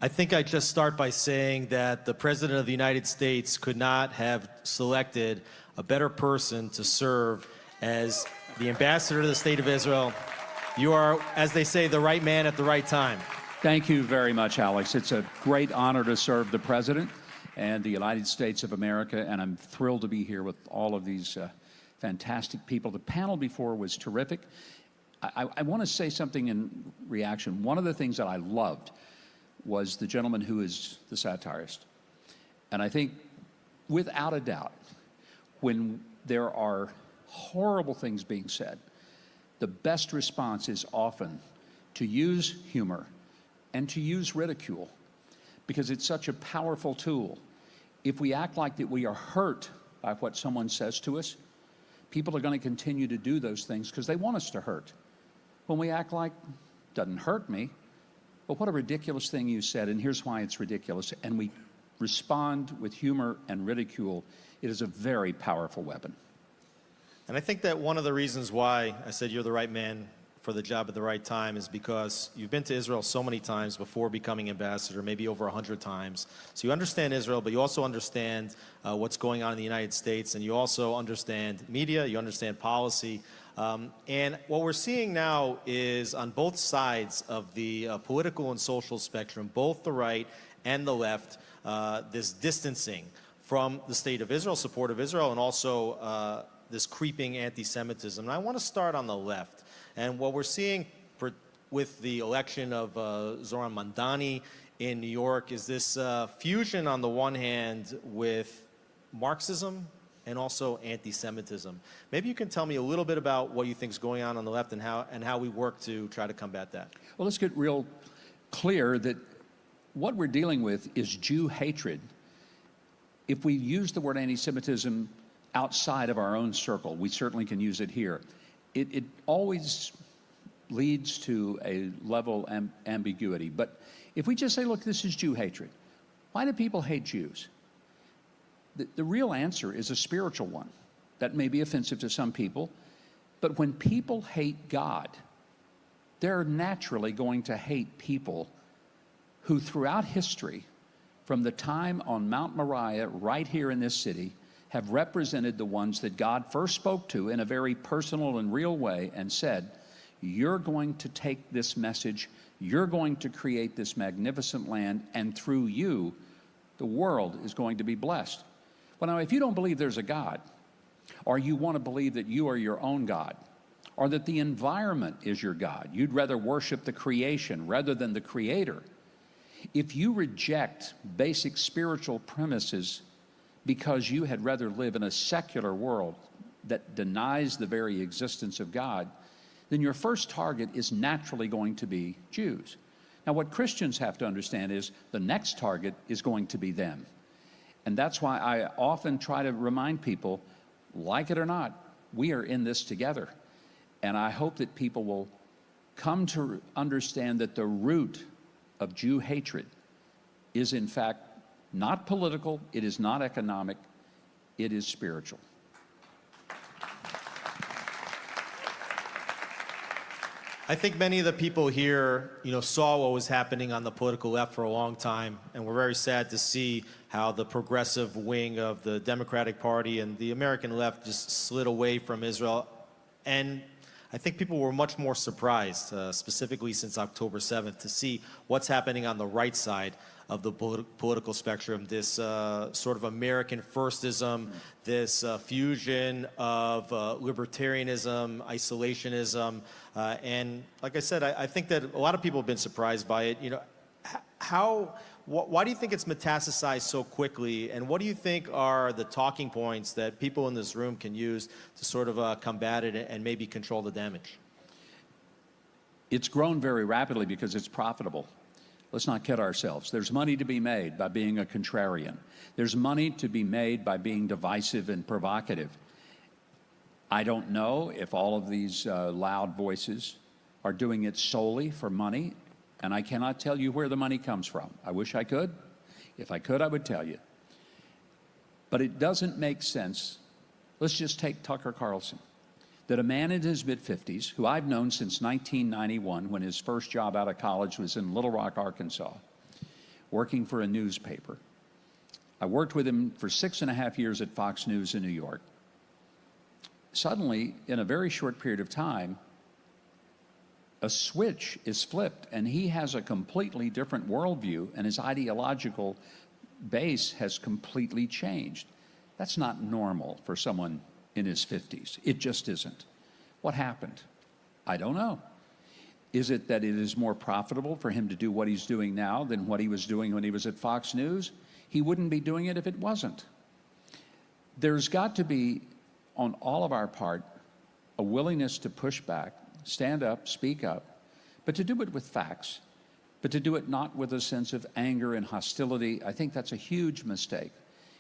I think I'd just start by saying that the President of the United States could not have selected a better person to serve as the ambassador to the State of Israel. You are, as they say, the right man at the right time. Thank you very much, Alex. It's a great honor to serve the President and the United States of America, and I'm thrilled to be here with all of these fantastic people. The panel before was terrific. I want to say something in reaction. One of the things that I loved was the gentleman who is the satirist. And I think, without a doubt, when there are horrible things being said, the best response is often to use humor and to use ridicule, because it's such a powerful tool. If we act like that we are hurt by what someone says to us, people are going to continue to do those things because they want us to hurt. When we act like, doesn't hurt me, but what a ridiculous thing you said, and here's why it's ridiculous, and we respond with humor and ridicule, it is a very powerful weapon. And I think that one of the reasons why I said you're the right man for the job at the right time is because you've been to Israel so many times before becoming ambassador, maybe over 100 times. So you understand Israel, but you also understand what's going on in the United States, and you also understand media, you understand policy. And what we're seeing now is on both sides of the political and social spectrum, both the right and the left, this distancing from the State of Israel, support of Israel, and also this creeping anti-Semitism. And I want to start on the left. And what we're seeing with the election of Zohran Mamdani in New York is this fusion on the one hand with Marxism and also anti-Semitism. Maybe you can tell me a little bit about what you think is going on the left and how we work to try to combat that. Well, let's get real clear that what we're dealing with is Jew hatred. If we use the word anti-Semitism outside of our own circle, we certainly can use it here. It always leads to a level of ambiguity. But if we just say, look, this is Jew hatred, why do people hate Jews? The real answer is a spiritual one. That may be offensive to some people, but when people hate God, they're naturally going to hate people who throughout history, from the time on Mount Moriah right here in this city, have represented the ones that God first spoke to in a very personal and real way and said, you're going to take this message, you're going to create this magnificent land, and through you, the world is going to be blessed. Well, now, if you don't believe there's a God, or you want to believe that you are your own God, or that the environment is your God, you'd rather worship the creation rather than the Creator, if you reject basic spiritual premises because you had rather live in a secular world that denies the very existence of God, then your first target is naturally going to be Jews. Now, what Christians have to understand is the next target is going to be them. And that's why I often try to remind people, like it or not, we are in this together. And I hope that people will come to understand that the root of Jew hatred is, in fact, not political, it is not economic, it is spiritual. I think many of the people here, saw what was happening on the political left for a long time, and we're very sad to see how the progressive wing of the Democratic Party and the American left just slid away from Israel. And I think people were much more surprised, specifically since October 7th, to see what's happening on the right side of the political spectrum, this sort of American firstism, this fusion of libertarianism, isolationism, and like I said, I think that a lot of people have been surprised by it. Why do you think it's metastasized so quickly, and what do you think are the talking points that people in this room can use to sort of combat it and maybe control the damage? It's grown very rapidly because it's profitable. Let's not kid ourselves. There's money to be made by being a contrarian. There's money to be made by being divisive and provocative. I don't know if all of these loud voices are doing it solely for money, and I cannot tell you where the money comes from. I wish I could. If I could, I would tell you. But it doesn't make sense. Let's just take Tucker Carlson, that a man in his mid-50s, who I've known since 1991, when his first job out of college was in Little Rock, Arkansas, working for a newspaper. I worked with him for 6.5 years at Fox News in New York. Suddenly, in a very short period of time, a switch is flipped, and he has a completely different worldview, and his ideological base has completely changed. That's not normal for someone in his 50s. It just isn't. What happened? I don't know. Is it that it is more profitable for him to do what he's doing now than what he was doing when he was at Fox News? He wouldn't be doing it if it wasn't. There's got to be, on all of our part, a willingness to push back, stand up, speak up, but to do it with facts, but to do it not with a sense of anger and hostility. I think that's a huge mistake.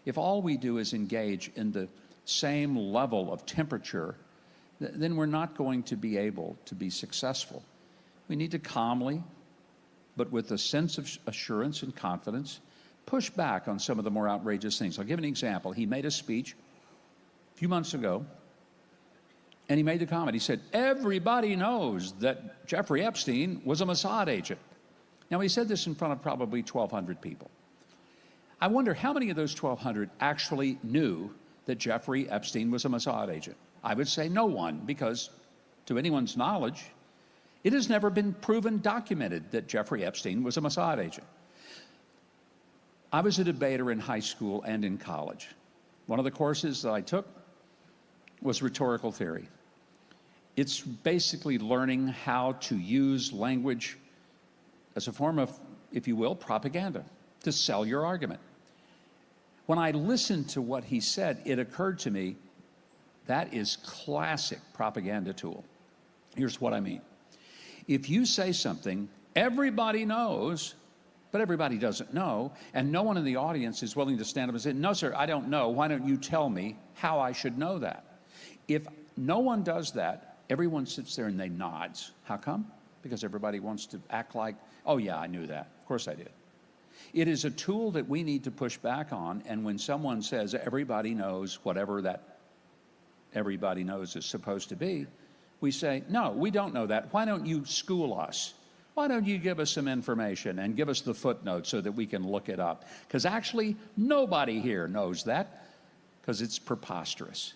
If all we do is engage in the same level of temperature, then we're not going to be able to be successful. We need to calmly, but with a sense of assurance and confidence, push back on some of the more outrageous things. I'll give an example. He made a speech a few months ago, and he made the comment. He said, everybody knows that Jeffrey Epstein was a Mossad agent. Now, he said this in front of probably 1,200 people. I wonder how many of those 1,200 actually knew that Jeffrey Epstein was a Mossad agent. I would say no one, because to anyone's knowledge, it has never been proven, documented, that Jeffrey Epstein was a Mossad agent. I was a debater in high school and in college. One of the courses that I took was rhetorical theory. It's basically learning how to use language as a form of, if you will, propaganda, to sell your argument. When I listened to what he said, it occurred to me that is classic propaganda tool. Here's what I mean. If you say something, everybody knows, but everybody doesn't know, and no one in the audience is willing to stand up and say, no, sir, I don't know. Why don't you tell me how I should know that? If no one does that, everyone sits there and they nods. How come? Because everybody wants to act like, oh, yeah, I knew that. Of course I did. It is a tool that we need to push back on, and when someone says everybody knows whatever that everybody knows is supposed to be, we say, no, we don't know that. Why don't you school us? Why don't you give us some information and give us the footnote so that we can look it up? Because actually, nobody here knows that, because it's preposterous.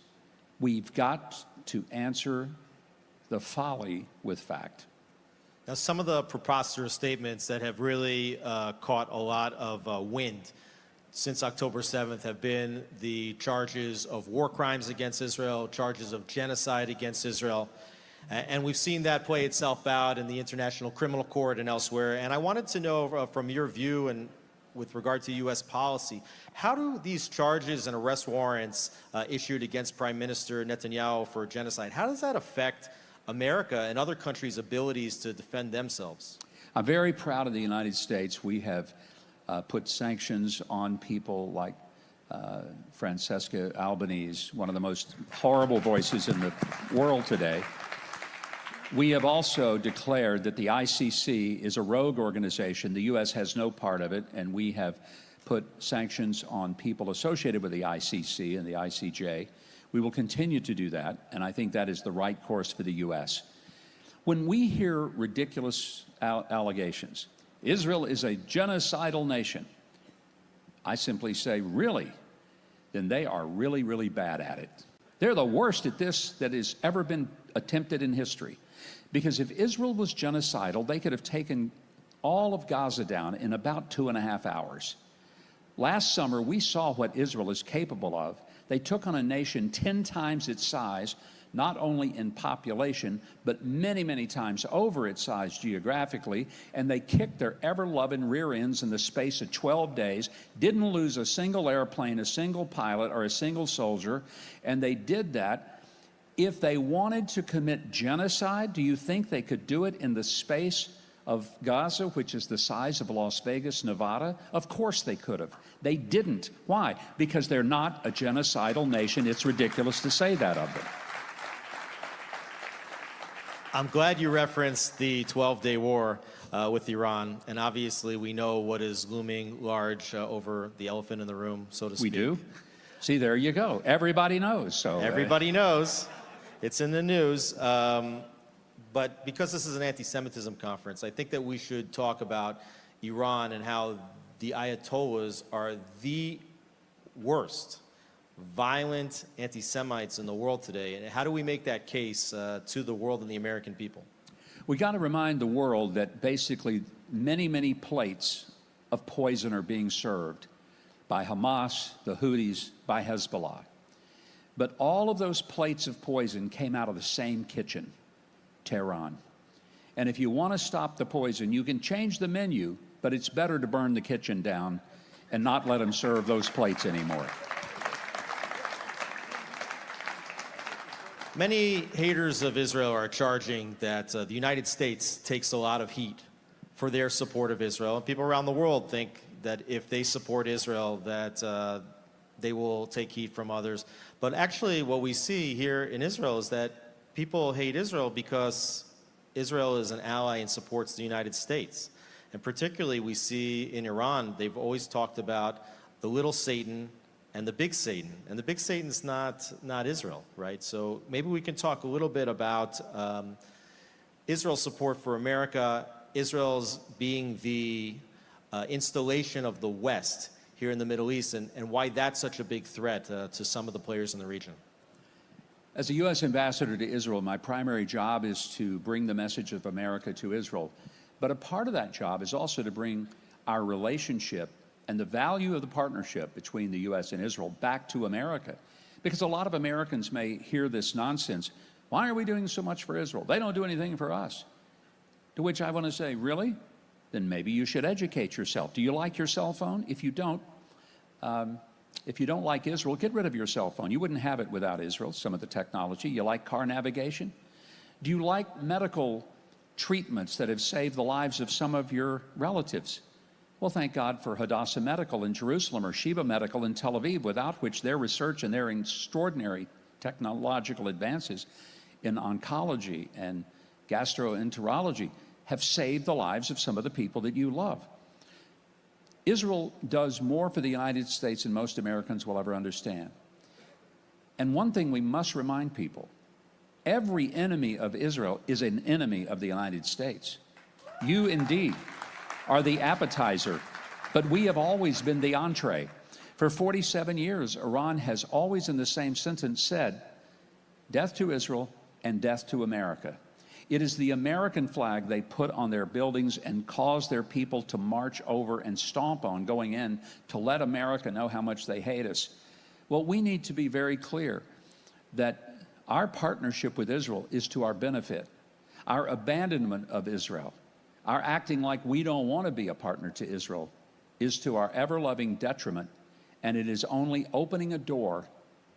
We've got to answer the folly with fact. Now, some of the preposterous statements that have really caught a lot of wind since October 7th have been the charges of war crimes against Israel, charges of genocide against Israel. And we've seen that play itself out in the International Criminal Court and elsewhere. And I wanted to know from your view and with regard to U.S. policy, how do these charges and arrest warrants issued against Prime Minister Netanyahu for genocide, how does that affect America and other countries' abilities to defend themselves? I'm very proud of the United States. We have put sanctions on people like Francesca Albanese, one of the most horrible voices in the world today. We have also declared that the ICC is a rogue organization. The U.S. has no part of it, and we have put sanctions on people associated with the ICC and the ICJ. We will continue to do that, and I think that is the right course for the U.S. When we hear ridiculous allegations, Israel is a genocidal nation, I simply say, really? Then they are really, really bad at it. They're the worst at this that has ever been attempted in history. Because if Israel was genocidal, they could have taken all of Gaza down in about 2.5 hours. Last summer, we saw what Israel is capable of. They took on a nation 10 times its size, not only in population, but many, many times over its size geographically, and they kicked their ever-loving rear ends in the space of 12 days, didn't lose a single airplane, a single pilot, or a single soldier, and they did that. If they wanted to commit genocide, do you think they could do it in the space of Gaza, which is the size of Las Vegas, Nevada? Of course they could have. They didn't. Why? Because they're not a genocidal nation. It's ridiculous to say that of them. I'm glad you referenced the 12-day war with Iran, and obviously we know what is looming large over the elephant in the room, so to speak. We do? See, there you go. Everybody knows. So everybody knows. It's in the news. But because this is an anti-Semitism conference, I think that we should talk about Iran and how the Ayatollahs are the worst violent anti-Semites in the world today. And how do we make that case to the world and the American people? We got to remind the world that basically many, many plates of poison are being served by Hamas, the Houthis, by Hezbollah. But all of those plates of poison came out of the same kitchen, Tehran. And if you want to stop the poison, you can change the menu, but it's better to burn the kitchen down and not let them serve those plates anymore. Many haters of Israel are charging that the United States takes a lot of heat for their support of Israel. And people around the world think that if they support Israel, that they will take heat from others. But actually, what we see here in Israel is that people hate Israel because Israel is an ally and supports the United States. And particularly, we see in Iran, they've always talked about the little Satan and the big Satan. And the big Satan's not Israel, right? So maybe we can talk a little bit about Israel's support for America, Israel's being the installation of the West here in the Middle East, and why that's such a big threat to some of the players in the region. As a U.S. ambassador to Israel, my primary job is to bring the message of America to Israel. But a part of that job is also to bring our relationship and the value of the partnership between the U.S. and Israel back to America. Because a lot of Americans may hear this nonsense. Why are we doing so much for Israel? They don't do anything for us. To which I want to say, really? Then maybe you should educate yourself. Do you like your cell phone? If you don't like Israel, get rid of your cell phone. You wouldn't have it without Israel, some of the technology. You like car navigation? Do you like medical treatments that have saved the lives of some of your relatives? Well, thank God for Hadassah Medical in Jerusalem or Sheba Medical in Tel Aviv, without which their research and their extraordinary technological advances in oncology and gastroenterology have saved the lives of some of the people that you love. Israel does more for the United States than most Americans will ever understand. And one thing we must remind people, every enemy of Israel is an enemy of the United States. You indeed are the appetizer, but we have always been the entree. For 47 years, Iran has always in the same sentence said, death to Israel and death to America. It is the American flag they put on their buildings and cause their people to march over and stomp on going in to let America know how much they hate us. Well, we need to be very clear that our partnership with Israel is to our benefit. Our abandonment of Israel, our acting like we don't want to be a partner to Israel, is to our ever-loving detriment, and it is only opening a door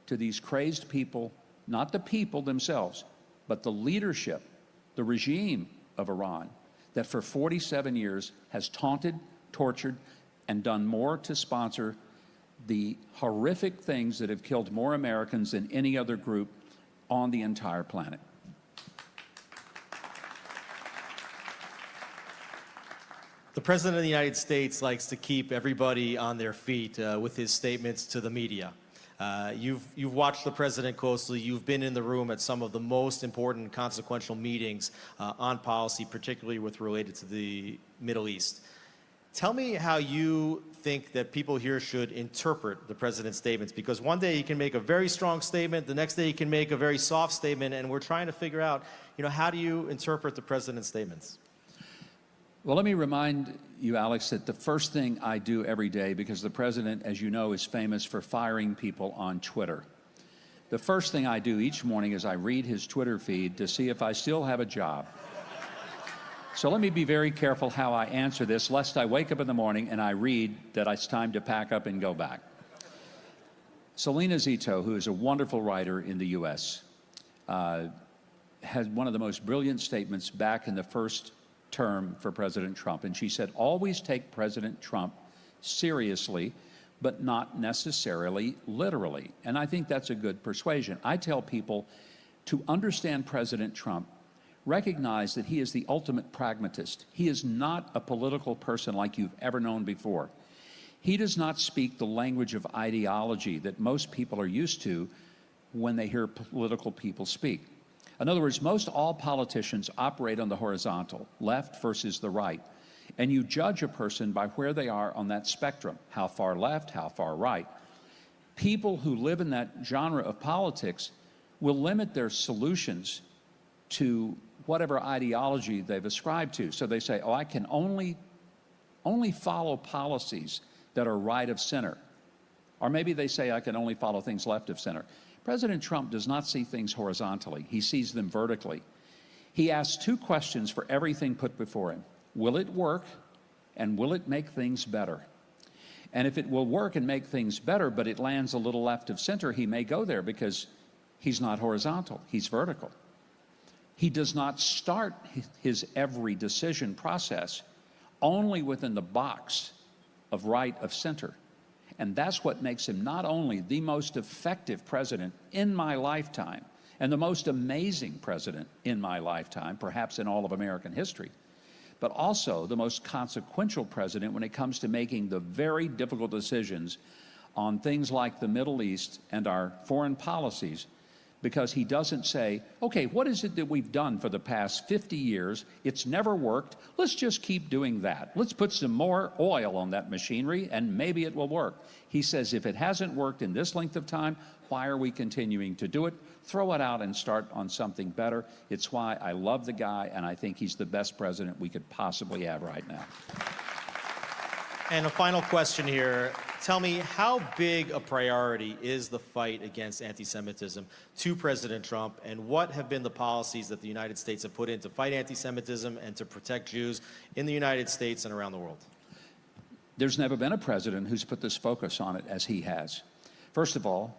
to these crazed people, not the people themselves, but the leadership, the regime of Iran, that for 47 years has taunted, tortured, and done more to sponsor the horrific things that have killed more Americans than any other group on the entire planet. The President of the United States likes to keep everybody on their feet with his statements to the media. You've watched the President closely. You've been in the room at some of the most important consequential meetings on policy, particularly related to the Middle East. Tell me how you think that people here should interpret the President's statements, because one day he can make a very strong statement, the next day he can make a very soft statement, and we're trying to figure out, how do you interpret the President's statements? Well, let me remind you, Alex, that the first thing I do every day, because the President, as you know, is famous for firing people on Twitter. The first thing I do each morning is I read his Twitter feed to see if I still have a job. So let me be very careful how I answer this, lest I wake up in the morning and I read that it's time to pack up and go back. Selena Zito, who is a wonderful writer in the U.S., had one of the most brilliant statements back in the first term for President Trump, and she said, always take President Trump seriously, but not necessarily literally. And I think that's a good persuasion. I tell people to understand President Trump, recognize that he is the ultimate pragmatist. He is not a political person like you've ever known before. He does not speak the language of ideology that most people are used to when they hear political people speak. In other words, most all politicians operate on the horizontal, left versus the right. and you judge a person by where they are on that spectrum, how far left, how far right. People who live in that genre of politics will limit their solutions to whatever ideology they've ascribed to. So they say, oh, I can only follow policies that are right of center. Or maybe they say I can only follow things left of center. President Trump does not see things horizontally. He sees them vertically. He asks two questions for everything put before him. Will it work, and will it make things better? And if it will work and make things better, but it lands a little left of center, he may go there because he's not horizontal, he's vertical. He does not start his every decision process only within the box of right of center. And that's what makes him not only the most effective president in my lifetime, and the most amazing president in my lifetime, perhaps in all of American history, but also the most consequential president when it comes to making the very difficult decisions on things like the Middle East and our foreign policies, because he doesn't say, okay, what is it that we've done for the past 50 years? It's never worked. Let's just keep doing that. Let's put some more oil on that machinery and maybe it will work. He says, if it hasn't worked in this length of time, why are we continuing to do it? Throw it out and start on something better. It's why I love the guy, and I think he's the best president we could possibly have right now. And a final question here. Tell me, how big a priority is the fight against anti-Semitism to President Trump, and what have been the policies that the United States have put in to fight anti-Semitism and to protect Jews in the United States and around the world? There's never been a president who's put this focus on it as he has. First of all,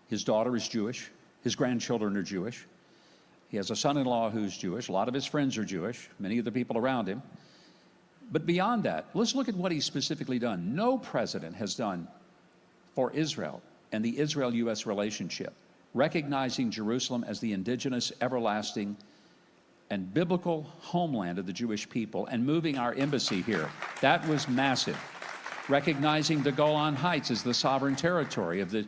his daughter is Jewish. His grandchildren are Jewish. He has a son-in-law who's Jewish. A lot of his friends are Jewish, many of the people around him. But beyond that, let's look at what he's specifically done. No president has done for Israel and the Israel-U.S. relationship, recognizing Jerusalem as the indigenous, everlasting, and biblical homeland of the Jewish people and moving our embassy here. That was massive. Recognizing the Golan Heights as the sovereign territory of the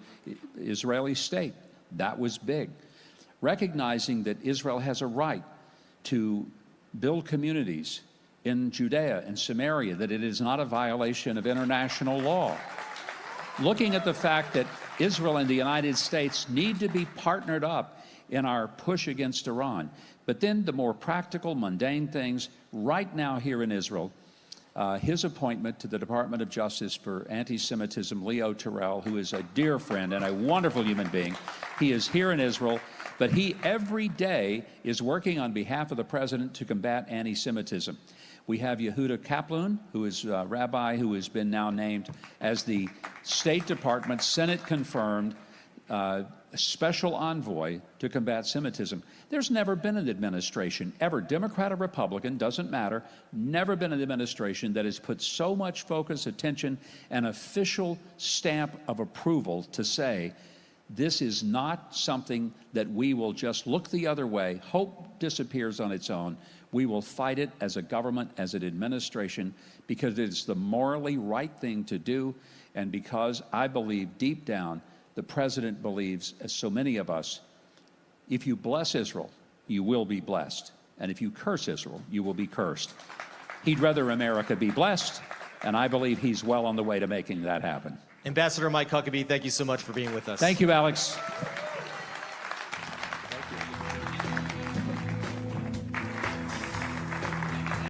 Israeli state. That was big. Recognizing that Israel has a right to build communities in Judea and Samaria, that it is not a violation of international law. Looking at the fact that Israel and the United States need to be partnered up in our push against Iran. But then the more practical, mundane things, right now here in Israel, his appointment to the Department of Justice for Anti-Semitism, Leo Terrell, who is a dear friend and a wonderful human being. He is here in Israel, but he every day is working on behalf of the president to combat anti-Semitism. We have Yehuda Kaplan, who is a rabbi who has been now named as the State Department, Senate-confirmed special envoy to combat Semitism. There's never been an administration, ever, Democrat or Republican, doesn't matter, never been an administration that has put so much focus, attention, and official stamp of approval to say, this is not something that we will just look the other way, hope disappears on its own. We will fight it as a government, as an administration, because it is the morally right thing to do, and because I believe deep down the president believes, as so many of us, if you bless Israel, you will be blessed. And if you curse Israel, you will be cursed. He'd rather America be blessed, and I believe he's well on the way to making that happen. Ambassador Mike Huckabee, thank you so much for being with us. Thank you, Alex.